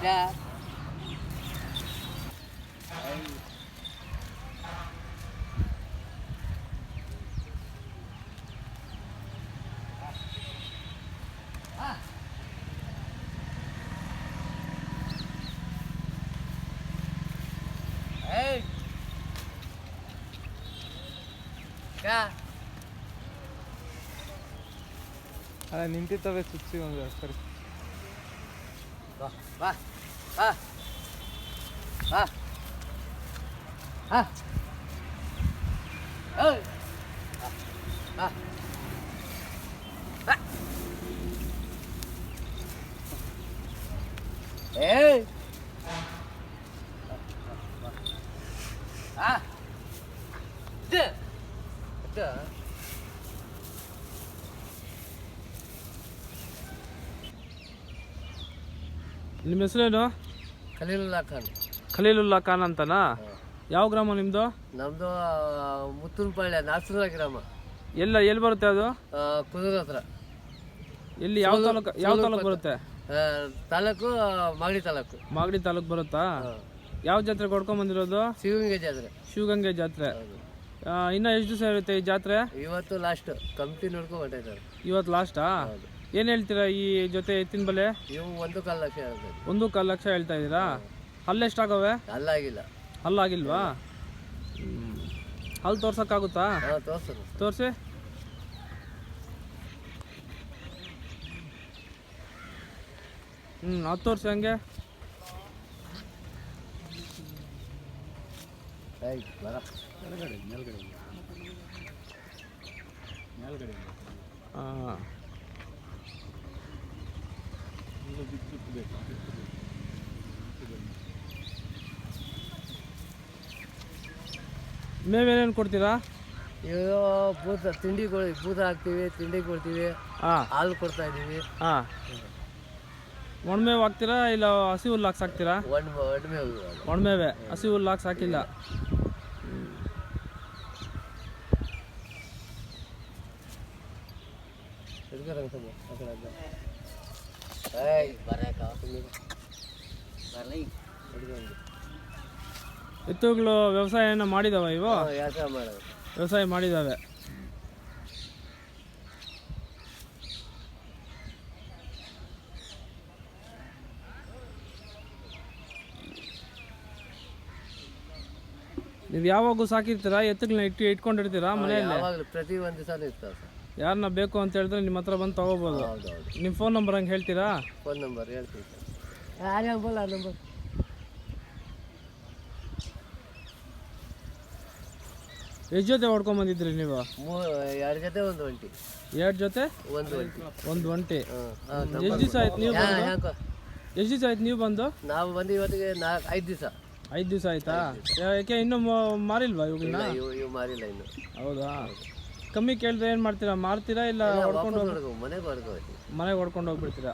क्या क्या ಅಲ್ಲ ನಿಂತಿತ್ತವೆ ಸುಚ್ಚಿ ಒಂದು ಸರಿ वाह वाह हाँ हाँ हाँ हाँ हाँ ए हाँ दे दे ನಿಮ್ಮ ಹೆಸರೇನು? ಖಲೀಲುಲ್ಲಾ ಖಾನ್. ಖಲೀಲುಲ್ಲಾ ಖಾನ್ ಅಂತನಾ? ಯಾವ ಗ್ರಾಮ ನಿಮ್ಮದು? ನಮ್ಮದು ಮುತ್ತುನಪಾಳ್ಯ ನಾಸರ ಗ್ರಾಮ. ಎಲ್ಲಿ ಬರುತ್ತೆ ಅದು? ಕುದುರೆ ಹತ್ರ. ಎಲ್ಲಿ ಯಾವ ತಾಲೂಕು ಬರುತ್ತೆ? ತಾಲೂಕು ಮಾಗಡಿ ತಾಲೂಕು. ಮಾಗಡಿ ತಾಲೂಕು ಬರುತ್ತಾ? ಯಾವ ಜಾತ್ರೆ ಕೊಡ್ಕೊಂಡ್ ಬಂದಿರೋದು? ಶಿವಗಂಗೆ ಜಾತ್ರೆ. ಶಿವಗಂಗೆ ಜಾತ್ರೆ. ಇನ್ನ ಎಷ್ಟು ದಿವಸ ಇರುತ್ತೆ ಈ ಜಾತ್ರೆ? ಇವತ್ತು ಲಾಸ್ಟ್ ಕಮಿಟಿ ನೋಡ್ಕೊಂಡು ಹೊಂಟಿದ್ದಾರೆ. ಇವತ್ತು ಲಾಸ್ಟಾ? ಏನು ಹೇಳ್ತೀರಾ ಈ ಜೊತೆ ಎತ್ತಿನ ಬೆಲೆ? ಇವು 1.25 ಲಕ್ಷ ಹೇಳ್ತಾರೆ. 1.25 ಲಕ್ಷ ಹೇಳ್ತಾ ಇದ್ದೀರಾ? ಹಲ್ಲೆಷ್ಟಾಗವೆ? ಅಲ್ಲಾಗಿಲ್ಲ. ಹಲ್ಲಾಗಿಲ್ವಾ? ಹಲ್ಲು ತೋರ್ಸೋಕ್ಕಾಗುತ್ತಾ? ತೋರ್ಸರು. ತೋರಿಸಿ. ಅದು ತೋರಿಸಿ ಹಂಗೆ. ಹಾಂ ಮೇವೇನೇನು ಕೊಡ್ತೀರಾ? ಇವು ಬೂತ ತಿಂಡಿ ಬೂತ ಹಾಕ್ತೀವಿ, ತಿಂಡಿ ಕೊಡ್ತೀವಿ, ಹಾಲು ಕೊಡ್ತಾ ಇದ್ದೀವಿ. ಹಾಂ ಒಣಮೇವು ಹಾಕ್ತೀರಾ ಇಲ್ಲ ಹಸಿ ಹುಲ್ಲು ಹಾಕಿ ಸಾಕ್ತೀರಾ? ಒಣಮೇವೆ, ಹಸಿ ಹುಲ್ಲು ಹಾಕಿ ಸಾಕಿಲ್ಲ. ಎತ್ತುಗಳು ವ್ಯವಸಾಯ ಮಾಡಿದಾವ ಇವು? ವ್ಯವಸಾಯ ಮಾಡಿದಾವೆ. ನೀವು ಯಾವಾಗೂ ಸಾಕಿರ್ತೀರಾ? ಎತ್ತುಗಳನ್ನ ಇಟ್ಕೊಂಡಿರ್ತೀರಾ ಮನೆಯಲ್ಲಿ? ಪ್ರತಿ ಒಂದು ದಿವಸ ಇರ್ತಾವೆ. ಯಾರನ್ನ ಬೇಕು ಅಂತ ಹೇಳಿದ್ರೆ ನಿಮ್ಮ ಹತ್ರ ಬಂದು ತಗೋಬೋದು. ನಿಮ್ಮ ಫೋನ್ ನಂಬರ್ ಹಂಗೆ ಹೇಳ್ತೀರಾ? ಫೋನ್ ನಂಬರ್ ಹೇಳ್ತೀವಿ. ನಂಬರ್ ಎಷ್ಟು ಜೊತೆ ಹೊಡ್ಕೊಂಬಂದಿದ್ರಿ ನೀವು? 2 ಜೊತೆ ಒಂದು ಒಂಟಿ. 2 ಜೊತೆ ಒಂದು ಒಂಟಿ. ಎಷ್ಟು ದಿವಸ ಆಯ್ತು ನೀವು ಬಂದು? ಎಷ್ಟು ದಿವಸ ಆಯ್ತು ನೀವು ಬಂದು? ನಾವು ಬಂದು ಇವತ್ತಿಗೆ 5 ದಿವಸ. 5 ದಿವಸ ಆಯ್ತಾ? ಯಾಕೆ ಇನ್ನೂ ಮಾರಿಲ್ವಾ ಇವುಗಳನ್ನ? ಇವು ಮಾರಿಲ್ಲ ಇನ್ನು. ಹೌದಾ? ಕಮ್ಮಿ ಕೇಳಿದ್ರೆ ಏನು ಮಾಡ್ತೀರಾ? ಮಾರ್ತೀರಾ ಇಲ್ಲ ಮನೆಗೆ ಹೊಡ್ಕೊಂಡು ಹೋಗ್ಬಿಡ್ತೀರಾ?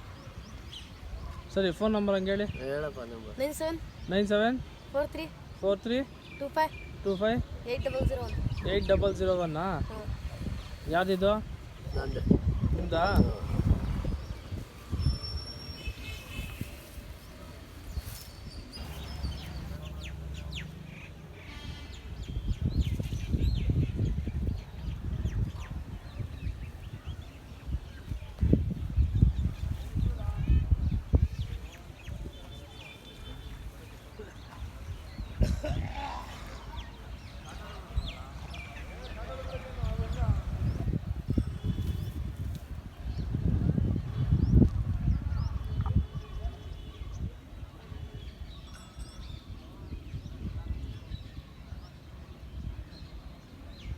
ಸರಿ, ಫೋನ್ ನಂಬರ್ ಹಂಗೆ ಹೇಳಿ. ಹೇಳಪ್ಪ ನಂಬರ್. 97 43 25 8001. ಯಾರ್ದಿದು? ನಿಮ್ದಾ?